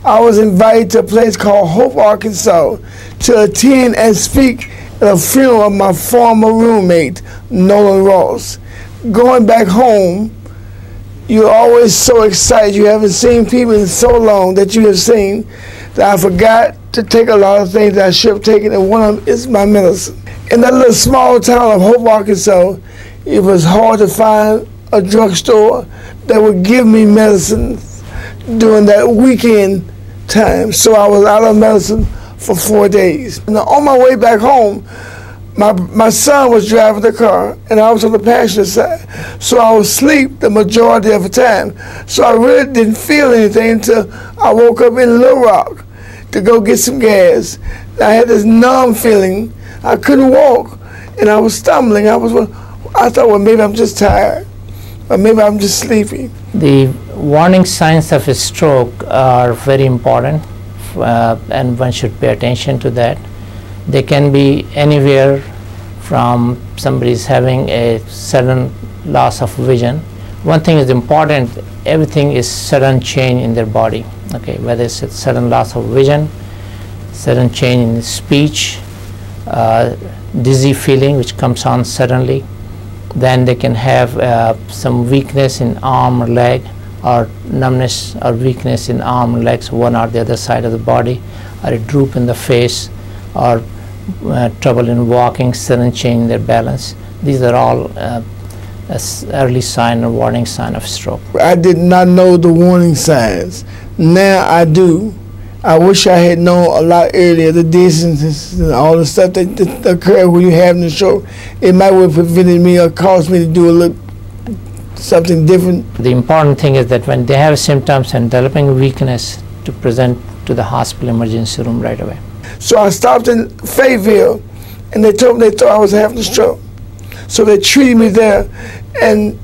I was invited to a place called Hope, Arkansas, to attend and speak at a funeral of my former roommate, Nolan Ross. Going back home, you're always so excited. You haven't seen people in so long that you have seen that I forgot to take a lot of things that I should have taken, and one of them is my medicine. In that little small town of Hope, Arkansas, it was hard to find a drugstore that would give me medicine during that weekend time. So I was out of medicine for 4 days. And on my way back home, my son was driving the car, and I was on the passenger side. So I was asleep the majority of the time. So I really didn't feel anything until I woke up in Little Rock to go get some gas. I had this numb feeling. I couldn't walk, and I was stumbling. I thought, well, maybe I'm just tired, or maybe I'm just sleepy. The warning signs of a stroke are very important, and one should pay attention to that. They can be anywhere from somebody's having a sudden loss of vision. One thing is important, everything is sudden change in their body, okay, whether it's a sudden loss of vision, sudden change in speech, dizzy feeling which comes on suddenly. Then they can have some weakness in arm or leg, or numbness or weakness in arm and legs, one or the other side of the body, or a droop in the face, or trouble in walking, sudden change in their balance. These are all early sign or warning sign of stroke. I did not know the warning signs. Now I do. I wish I had known a lot earlier the distances and all the stuff that occurred when you have the stroke. It might have prevented me or caused me to do a little something different. The important thing is that when they have symptoms and developing weakness, to present to the hospital emergency room right away. So I stopped in Fayetteville, and they told me they thought I was having a stroke. So they treated me there, and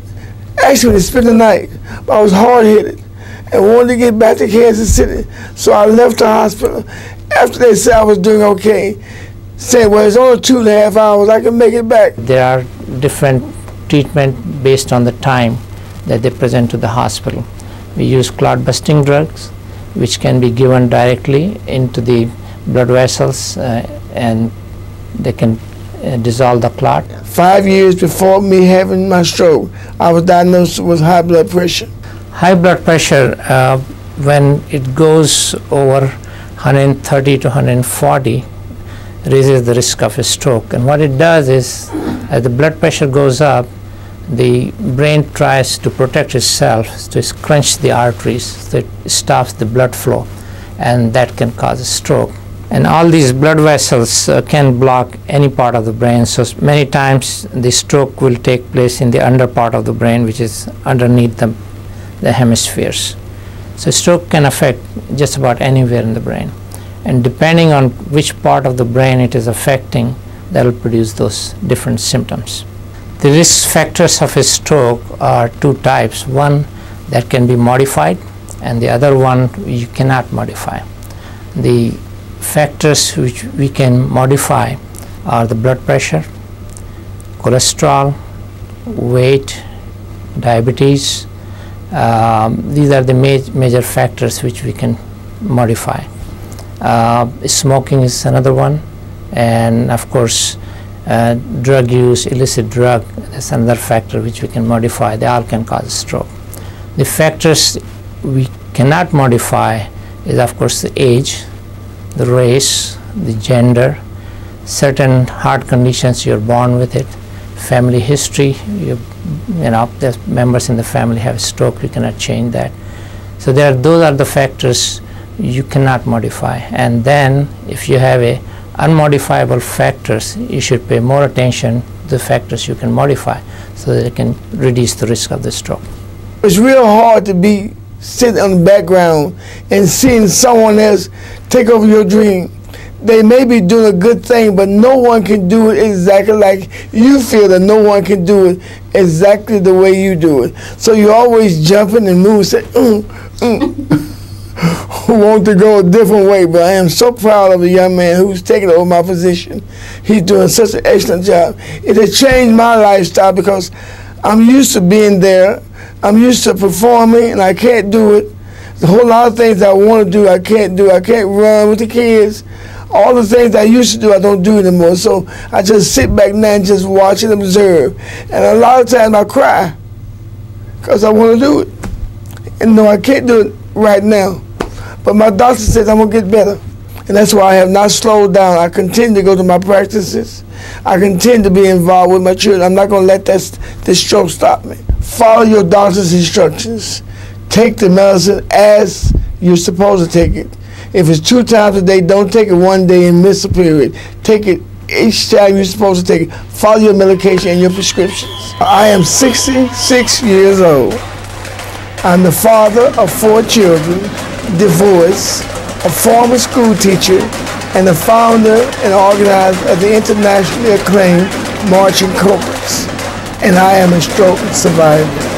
actually they spent the night. But I was hard-headed and wanted to get back to Kansas City. So I left the hospital after they said I was doing okay, saying, well, it's only 2.5 hours, I can make it back. There are different treatment based on the time that they present to the hospital. We use clot-busting drugs, which can be given directly into the blood vessels, and they can dissolve the clot. 5 years before me having my stroke, I was diagnosed with high blood pressure. High blood pressure, when it goes over 130 to 140, raises the risk of a stroke. And what it does is, as the blood pressure goes up, the brain tries to protect itself, to scrunch the arteries, so it stops the blood flow, and that can cause a stroke. And all these blood vessels can block any part of the brain, so many times the stroke will take place in the under part of the brain, which is underneath the hemispheres. So stroke can affect just about anywhere in the brain, and depending on which part of the brain it is affecting, that will produce those different symptoms. The risk factors of a stroke are two types. One that can be modified, and the other one you cannot modify. The factors which we can modify are the blood pressure, cholesterol, weight, diabetes. These are the major factors which we can modify. Smoking is another one, and of course drug use, illicit drug, is another factor which we can modify. They all can cause a stroke. The factors we cannot modify is, of course, the age, the race, the gender, certain heart conditions, you're born with it, family history, you know, the members in the family have a stroke, you cannot change that. So those are the factors you cannot modify. And then if you have a unmodifiable factors, you should pay more attention to the factors you can modify, so that it can reduce the risk of the stroke. It's real hard to be sitting on the background and seeing someone else take over your dream. They may be doing a good thing, but no one can do it exactly like you feel that no one can do it exactly the way you do it. So you're always jumping and moving, say, who want to go a different way. But I am so proud of the young man who's taking over my position. He's doing such an excellent job. It has changed my lifestyle because I'm used to being there. I'm used to performing, and I can't do it. A whole lot of things I want to do, I can't do. I can't run with the kids. All the things I used to do, I don't do anymore. So I just sit back now and just watch and observe. And a lot of times I cry because I want to do it. And no, I can't do it right now. But my doctor says I'm going to get better. And that's why I have not slowed down. I continue to go to my practices. I continue to be involved with my children. I'm not going to let this stroke stop me. Follow your doctor's instructions. Take the medicine as you're supposed to take it. If it's 2 times a day, don't take it one day and miss a period. Take it each time you're supposed to take it. Follow your medication and your prescriptions. I am 66 years old. I'm the father of 4 children, divorced, a former school teacher, and the founder and organizer of the internationally acclaimed Marching Cobras. And I am a stroke survivor.